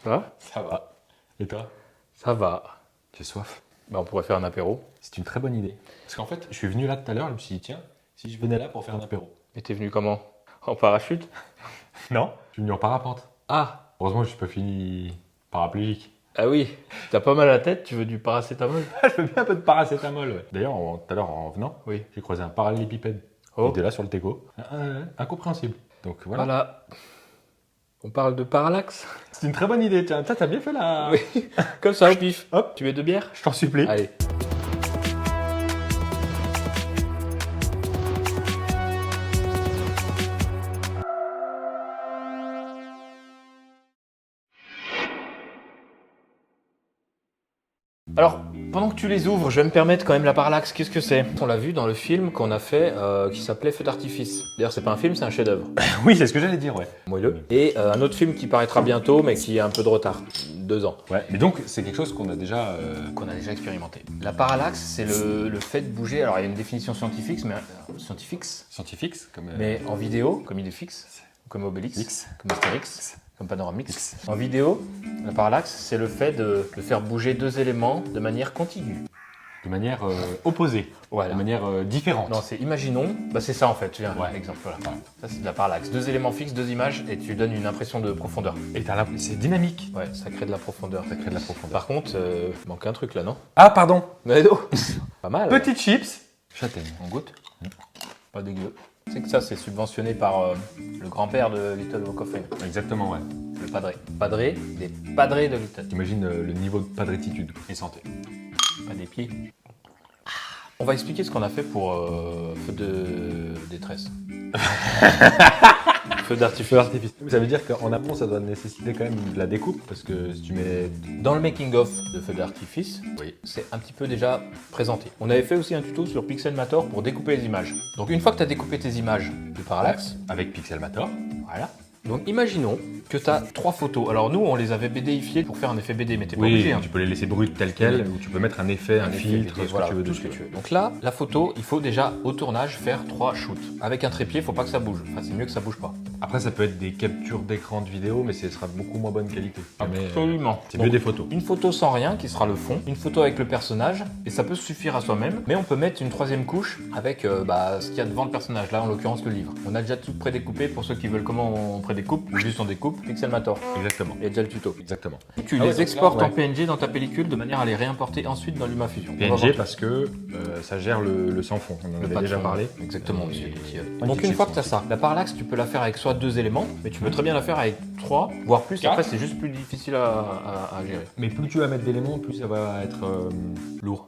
Ça va? Ça va. Et toi? Ça va. J'ai soif. Bah, on pourrait faire un apéro. C'est une très bonne idée. Parce qu'en fait, je suis venu là tout à l'heure, je me suis dit, tiens, si je venais là pour faire un apéro. Et t'es venu comment? En parachute? Non, je suis venu en parapente. Ah! Heureusement, je suis pas fini paraplégique. Ah oui, t'as pas mal à la tête, tu veux du paracétamol? Je veux bien un peu de paracétamol, ouais. D'ailleurs, tout à l'heure, en venant, Oui. j'ai croisé un parallélépipède. Oh. Il était là sur le teco. Incompréhensible. Donc voilà. Voilà. On parle de parallaxe? C'est une très bonne idée, tiens. T'as bien fait la... Oui. Comme ça, au pif. Hop. Tu mets 2 bières? Je t'en supplie. Allez. Alors, pendant que tu les ouvres, je vais me permettre quand même la parallaxe. Qu'est-ce que c'est? On l'a vu dans le film qu'on a fait qui s'appelait Feu d'artifice. D'ailleurs, c'est pas un film, c'est un chef-d'œuvre. Oui, c'est ce que j'allais dire, ouais. Moelleux. Et un autre film qui paraîtra bientôt, mais qui a un peu de retard. 2 ans. Ouais, mais donc, c'est quelque chose qu'on a déjà... Qu'on a déjà expérimenté. La parallaxe, c'est le fait de bouger. Alors, il y a une définition scientifique, Scientifique, comme... mais en vidéo, comme Idéfix, comme Obélix, X. comme Astérix, comme Panoramix. En vidéo, la parallaxe, c'est le fait de faire bouger 2 éléments de manière contigue. De manière opposée, Voilà. de manière différente. Non, c'est imaginons, bah c'est ça en fait, tu viens, Ouais. exemple, voilà. Ça c'est de la parallaxe. 2 éléments fixes, 2 images, et tu donnes une impression de profondeur. Et c'est dynamique. Ouais, ça crée de la profondeur. Ça crée de la profondeur. Par contre, il manque un truc là, non? Ah, pardon. Mais non. Pas mal. Petites chips. Châtaigne. On goûte. Pas dégueu. Tu sais que ça, c'est subventionné par le grand-père de Little Walk of Fame, Exactement, ouais. le padré. Padré, des padrés de Little. T'imagines le niveau de padrétitude et santé. Pas des pieds. On va expliquer ce qu'on a fait pour feu de détresse. Feu d'artifice. Ça veut dire qu'en amont, ça doit nécessiter quand même de la découpe, parce que si tu mets... Dans le making-of de feu d'artifice, Oui. c'est un petit peu déjà présenté. On avait fait aussi un tuto sur Pixelmator pour découper les images. Donc une fois que tu as découpé tes images de parallaxe, Avec Pixelmator. voilà. Donc imaginons que tu as 3 photos. Alors nous, on les avait BDifiées pour faire un effet BD, mais t'es pas obligé. Hein. Tu peux les laisser brutes telles quelles, ou tu peux mettre un effet, un effet filtre, BD, ce voilà, que tu veux tout dessus. ce que tu veux. Donc là, la photo, il faut déjà au tournage faire 3 shoots. Avec un trépied, il faut pas que ça bouge. Enfin, c'est mieux que ça bouge pas. Après, ça peut être des captures d'écran de vidéo, mais ce sera beaucoup moins bonne qualité. Absolument. C'est mieux Donc, des photos. Une photo sans rien, qui sera le fond. Une photo avec le personnage, et ça peut suffire à soi-même. Mais on peut mettre une 3e couche avec ce qu'il y a devant le personnage. Là, en l'occurrence, le livre. On a déjà tout prédécoupé pour ceux qui veulent comment on prédécoupe, ou juste on découpe. Pixelmator. Exactement. Il y a déjà le tuto. Exactement. Tu Ah ouais, les donc exportes là, en PNG dans ta pellicule de manière à les réimporter ensuite dans LumaFusion. On va voir PNG parce que ça gère le sans fond. On en le avait pas de déjà fond. parlé. Exactement, Et- monsieur Détiel. Ouais, Donc c'est une fois que chips, tu as ça, la parallaxe, tu peux la faire avec soit 2 éléments, mais tu peux très bien la faire avec 3, voire plus. 4. Après, c'est juste plus difficile à gérer. Mais plus tu vas mettre d'éléments, plus ça va être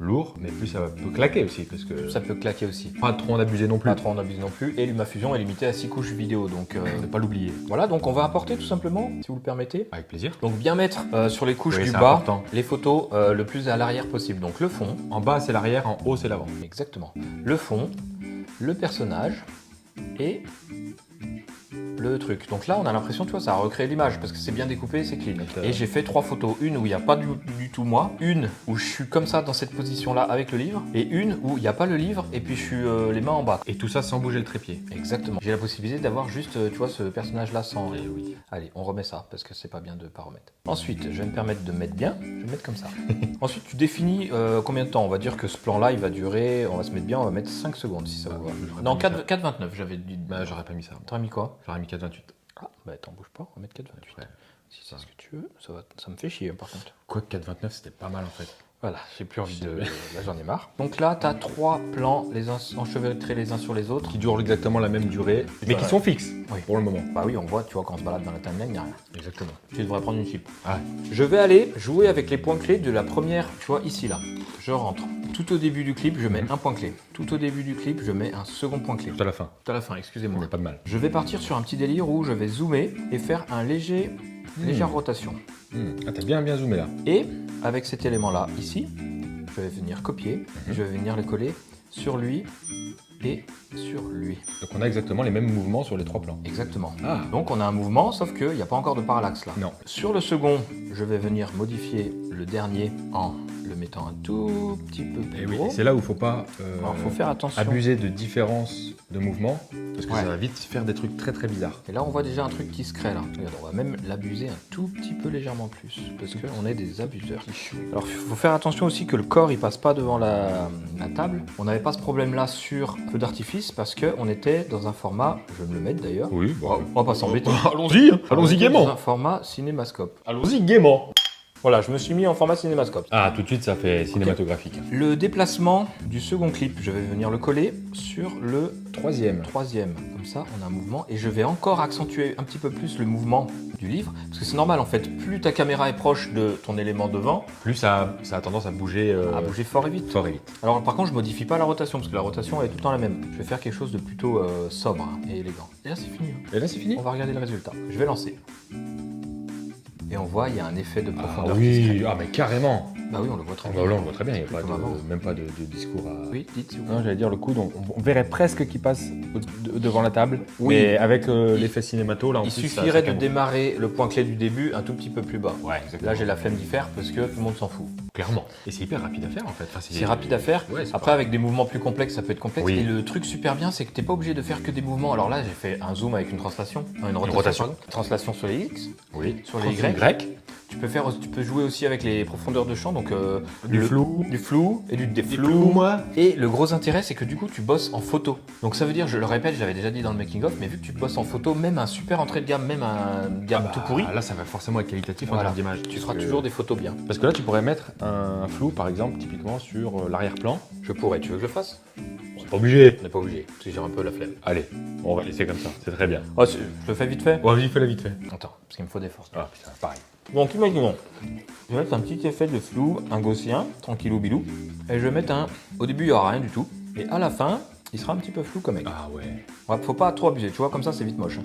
lourd, mais plus ça peut claquer aussi, parce que Ça peut claquer aussi. pas trop en abuser non plus. Pas trop en abuse non plus. Et LumaFusion est limité à 6 couches vidéo. Donc Ne pas l'oublier. voilà, donc on va apporter tout simplement, si vous le permettez. Avec plaisir. Donc bien mettre sur les couches Oui, du c'est bas important. les photos le plus à l'arrière possible. Donc le fond, En bas c'est l'arrière, en haut c'est l'avant. exactement. Le fond, le personnage et le truc. Donc là, on a l'impression, tu vois, ça a recréé l'image parce que c'est bien découpé, c'est clean. Et j'ai fait 3 photos. Une où il n'y a pas du tout moi, une où je suis comme ça dans cette position-là avec le livre, et une où il n'y a pas le livre et puis je suis les mains en bas. Et tout ça sans bouger le trépied. Exactement. J'ai la possibilité d'avoir juste, tu vois, ce personnage-là sans... Eh oui. Allez, on remet ça parce que c'est pas bien de pas remettre. Ensuite, je vais me permettre de mettre bien. Je vais mettre comme ça. Ensuite, tu définis combien de temps. On va dire que ce plan-là, il va durer. On va se mettre bien. On va mettre 5 secondes si ça vous va. j'aurais Non, pas mis 4,29. J'avais dit. Bah j'aurais pas mis ça. T'aurais mis quoi? J'aurais mis 4,28. Ah, bah t'en bouge pas. On va mettre 4,28. Ouais. Si c'est ce que tu veux, ça me fait chier par contre. Quoi que 4,29 c'était pas mal en fait. Voilà, j'ai plus envie de. Là, j'en ai marre. Donc là, t'as 3 plans, les uns enchevêtrés les uns sur les autres. Qui durent exactement la même durée, mais qui sont fixes Oui. pour le moment. Bah oui, on voit, tu vois, quand on se balade dans la timeline, il n'y a rien. Exactement. Tu devrais prendre une chip. Ah, Je vais aller jouer avec les points clés de la première, tu vois, ici, là. Je rentre. Tout au début du clip, je mets un point clé. Tout au début du clip, je mets un second point clé. tout à la fin. Tout à la fin, excusez-moi. Mais pas de mal. Je vais partir sur un petit délire où je vais zoomer et faire un légère rotation. Ah t'as bien zoomé là. Et avec cet élément-là, ici, je vais venir copier, je vais venir le coller sur lui et sur lui. Donc on a exactement les mêmes mouvements sur les 3 plans. Exactement. Ah. Donc on a un mouvement, sauf qu'il n'y a pas encore de parallaxe là. Non. Sur le second, je vais venir modifier le dernier en le mettant un tout petit peu plus Et oui, gros. et c'est là où il ne faut pas Alors faut faire attention. abuser de différence de mouvement, parce que Ouais. ça va vite faire des trucs très très bizarres. Et là, on voit déjà un truc qui se crée là. Regarde, on va même l'abuser un tout petit peu légèrement plus, parce qu'on est des abuseurs. Alors, il faut faire attention aussi que le corps, il passe pas devant la table. On n'avait pas ce problème-là sur Feu d'artifice, parce qu'on était dans un format, je vais me le mettre d'ailleurs. Oui, bon. On va pas s'embêter. Allons-y, On allons-y était Dans gaiement. un format cinémascope. Allons-y gaiement. Voilà, je me suis mis en format cinémascope. Ah, tout de suite, ça fait cinématographique. Le déplacement du second clip, je vais venir le coller sur le Troisième. troisième. Comme ça, on a un mouvement. Et je vais encore accentuer un petit peu plus le mouvement du livre. Parce que c'est normal, en fait, plus ta caméra est proche de ton élément devant, Plus ça a tendance à bouger, à bouger fort et vite. fort et vite. Alors par contre, je modifie pas la rotation, parce que la rotation elle est tout le temps la même. Je vais faire quelque chose de plutôt sobre et élégant. Et là, c'est fini. Et là, c'est fini. On va regarder le résultat. Je vais lancer. Et on voit, il y a un effet de Ah profondeur qui se oui, crée. ah mais carrément. Bah oui, on le voit très Ah bien. bah là, on le voit très bien, il n'y a pas Comme avant. même pas de discours à... Oui, dites s'il vous plaît. Non, j'allais dire le coude, on verrait presque qu'il passe devant la table. Oui. Mais avec l'effet cinémato, là, en Il plus, suffirait ça de compte. démarrer le point clé du début un tout petit peu plus bas. Ouais, exactement. Là, j'ai la flemme d'y faire parce que tout le monde s'en fout. Clairement. Et c'est hyper rapide à faire, en fait. Enfin, C'est rapide à faire. Ouais, c'est Après, pas- avec des mouvements plus complexes, ça peut être complexe. Oui. Et le truc super bien, c'est que t'es pas obligé de faire que des mouvements. Alors là, j'ai fait un zoom avec une translation. Non, une rotation. Pardon. Translation sur les X, Oui. sur les Y. Tu peux jouer aussi avec les profondeurs de champ, donc Du flou. du flou et du Des déflou. flous, moi. Et le gros intérêt, c'est que du coup, tu bosses en photo. Donc ça veut dire, je le répète, je l'avais déjà dit dans le making of, mais vu que tu bosses en photo, même un super entrée de gamme, même un gamme tout pourri, Là, ça va forcément être qualitatif en voilà, termes d'image. tu parce feras que- toujours des photos bien. Parce que là, tu pourrais mettre un flou, par exemple, typiquement sur l'arrière-plan. Je pourrais. Tu veux que je le fasse? C'est pas obligé. On n'est pas obligé, parce que j'ai un peu la flemme. Allez, on va laisser comme ça. C'est très bien. Oh, je le fais vite fait. Ouais, vas-y, fais-la vite fait. Attends, parce qu'il me faut des forces. Ah, putain, pareil. Donc imaginons, je vais mettre un petit effet de flou, un gaussien, tranquillou bilou, et je vais mettre un... Au début, il n'y aura rien du tout, et à la fin, il sera un petit peu flou comme egg. Ah ouais. Ouais, faut pas trop abuser, tu vois, comme ça c'est vite moche.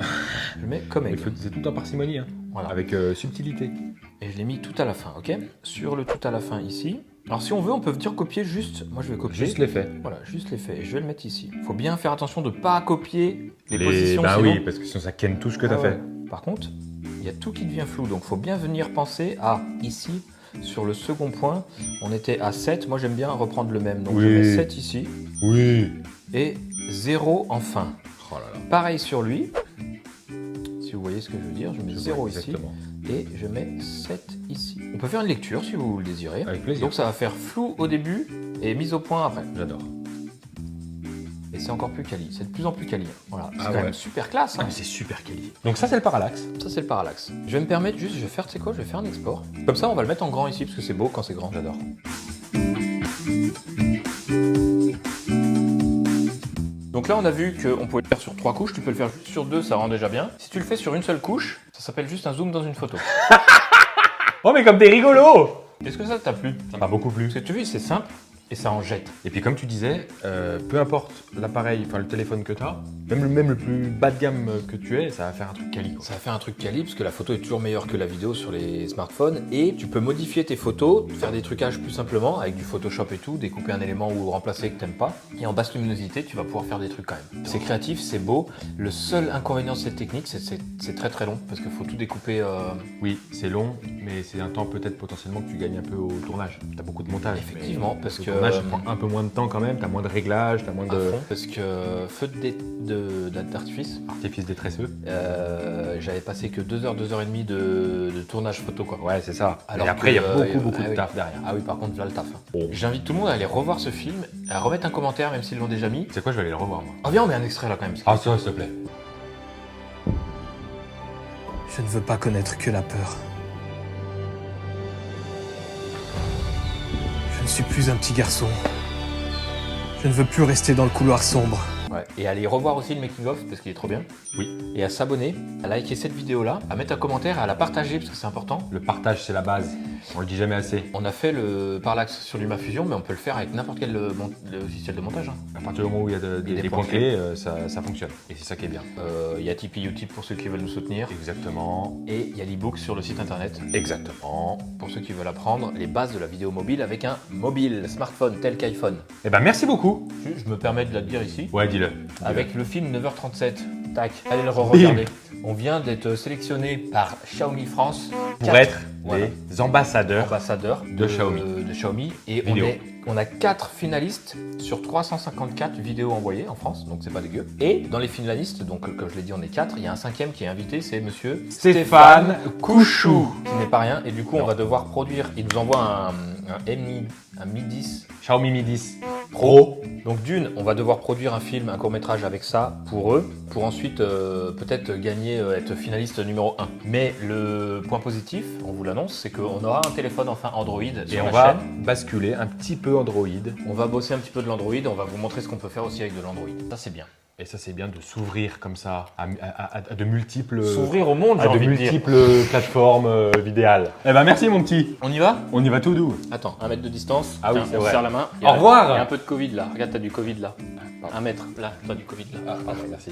Je mets comme egg, C'est tout en parcimonie, hein. voilà. Avec subtilité. Et je l'ai mis tout à la fin, ok? Sur le tout à la fin ici. Alors si on veut, on peut venir copier juste... Moi je vais copier... Juste l'effet. Voilà, juste l'effet, et je vais le mettre ici. Faut bien faire attention de pas copier les positions, Bah sinon... oui, parce que sinon ça ken tout ce que t'as Ah ouais. fait. Par contre, il y a tout qui devient flou, donc faut bien venir penser à ici, sur le second point, on était à 7, moi j'aime bien reprendre le même, donc je Oui. mets 7 ici, Oui. et 0 en fin. Oh là là. Pareil sur lui, si vous voyez ce que je veux dire, je mets Je 0 vois ici, exactement. et je mets 7 ici. On peut faire une lecture si vous le désirez, Avec plaisir. donc ça va faire flou au début, et mise au point après. J'adore. Et c'est encore plus quali, c'est de plus en plus quali. Voilà, c'est Ah quand ouais. même super classe. Ah, hein. mais c'est super quali. Donc ça, c'est le parallaxe. Ça c'est le parallaxe. Je vais me permettre juste, je vais faire, tu sais quoi, je vais faire un export. Comme ça on va le mettre en grand ici parce que c'est beau quand c'est grand. J'adore. Donc là on a vu qu'on pouvait le faire sur 3 couches, tu peux le faire juste sur 2, ça rend déjà bien. Si tu le fais sur une seule couche, ça s'appelle juste un zoom dans une photo. Oh, mais comme t'es rigolo! Est-ce que ça t'a plu? Ça m'a beaucoup plu. Parce que tu vois, c'est simple et ça en jette. Et puis comme tu disais, peu importe l'appareil, enfin le téléphone que tu as, même le plus bas de gamme que tu es, ça va faire un truc quali. Quoi. Ça fait un truc quali parce que la photo est toujours meilleure que la vidéo sur les smartphones et tu peux modifier tes photos, faire des trucages plus simplement avec du Photoshop et tout, découper un élément ou remplacer que t'aimes pas. Et en basse luminosité, tu vas pouvoir faire des trucs quand même. C'est créatif, c'est beau. Le seul inconvénient de cette technique, c'est très très long parce qu'il faut tout découper. Oui, c'est long, mais c'est un temps peut-être potentiellement que tu gagnes un peu au tournage. Tu as beaucoup de montage. Effectivement, mais parce le que tournage, ça prend un peu moins de temps quand même, tu as moins de réglages, tu as moins à de fond, parce que feu d'artifice, artifices détresseux. j'avais passé que 2 heures, 2 heures et demie de tournage photo quoi. Ouais, c'est ça. Alors et après, il y a que, beaucoup ah de oui. taf derrière. Ah oui, par contre, là le taf. Bon. J'invite tout le monde à aller revoir ce film, à remettre un commentaire même s'ils l'ont déjà mis. C'est quoi, je vais aller le revoir moi. Oh viens, on met un extrait là quand même. Ah, ça, s'il te plaît. Je ne veux pas connaître que la peur. Je ne suis plus un petit garçon. Je ne veux plus rester dans le couloir sombre. Ouais. Et à aller revoir aussi le making of parce qu'il est trop bien. Oui. Et à s'abonner, à liker cette vidéo-là, à mettre un commentaire, à la partager parce que c'est important. Le partage, c'est la base. On le dit jamais assez. On a fait le parallaxe sur LumaFusion, mais on peut le faire avec n'importe quel logiciel de montage. Hein. À partir du moment où il y a des points clés, ça fonctionne. Et c'est ça qui est bien. Il y a Tipeee Utip pour ceux qui veulent nous soutenir. Exactement. Et il y a l'ebook sur le site internet. Exactement. Pour ceux qui veulent apprendre les bases de la vidéo mobile avec un mobile, smartphone tel qu'iPhone. Eh ben merci beaucoup. Je me permets de la dire ici. Ouais, dis-le. Avec le film 9h37. Tac, allez le regarder. On vient d'être sélectionné par Xiaomi France Pour être les ambassadeurs de Xiaomi. Et Vidéo. on a 4 finalistes sur 354 vidéos envoyées en France, donc c'est pas dégueu. Et dans les finalistes, donc comme je l'ai dit, on est 4, il y a un 5e qui est invité, c'est monsieur Stéphane Couchou. Qui n'est pas rien, et du coup on va devoir produire, il nous envoie un Mi 10 Xiaomi Mi 10 Pro. Donc d'une, on va devoir produire un film, un court-métrage avec ça pour eux, pour ensuite peut-être gagner, être finaliste numéro 1. Mais le point positif, on vous l'annonce, c'est qu'on aura un téléphone enfin Android Et sur on la va chaîne. basculer un petit peu Android. On va bosser un petit peu de l'Android, on va vous montrer ce qu'on peut faire aussi avec de l'Android. Ça c'est bien. Et ça, c'est bien de s'ouvrir comme ça à de multiples, S'ouvrir au monde, j'ai à de envie de dire. multiples plateformes vidéales. Eh ben merci mon petit. On y va? On y va tout doux. Attends, 1 mètre de distance. Ah oui, Tiens, c'est on vrai. se serre la main. Au revoir. Il y a un peu de Covid là. Regarde, t'as du Covid là. Pardon. 1 mètre, là, t'as du Covid là. Pardon, merci.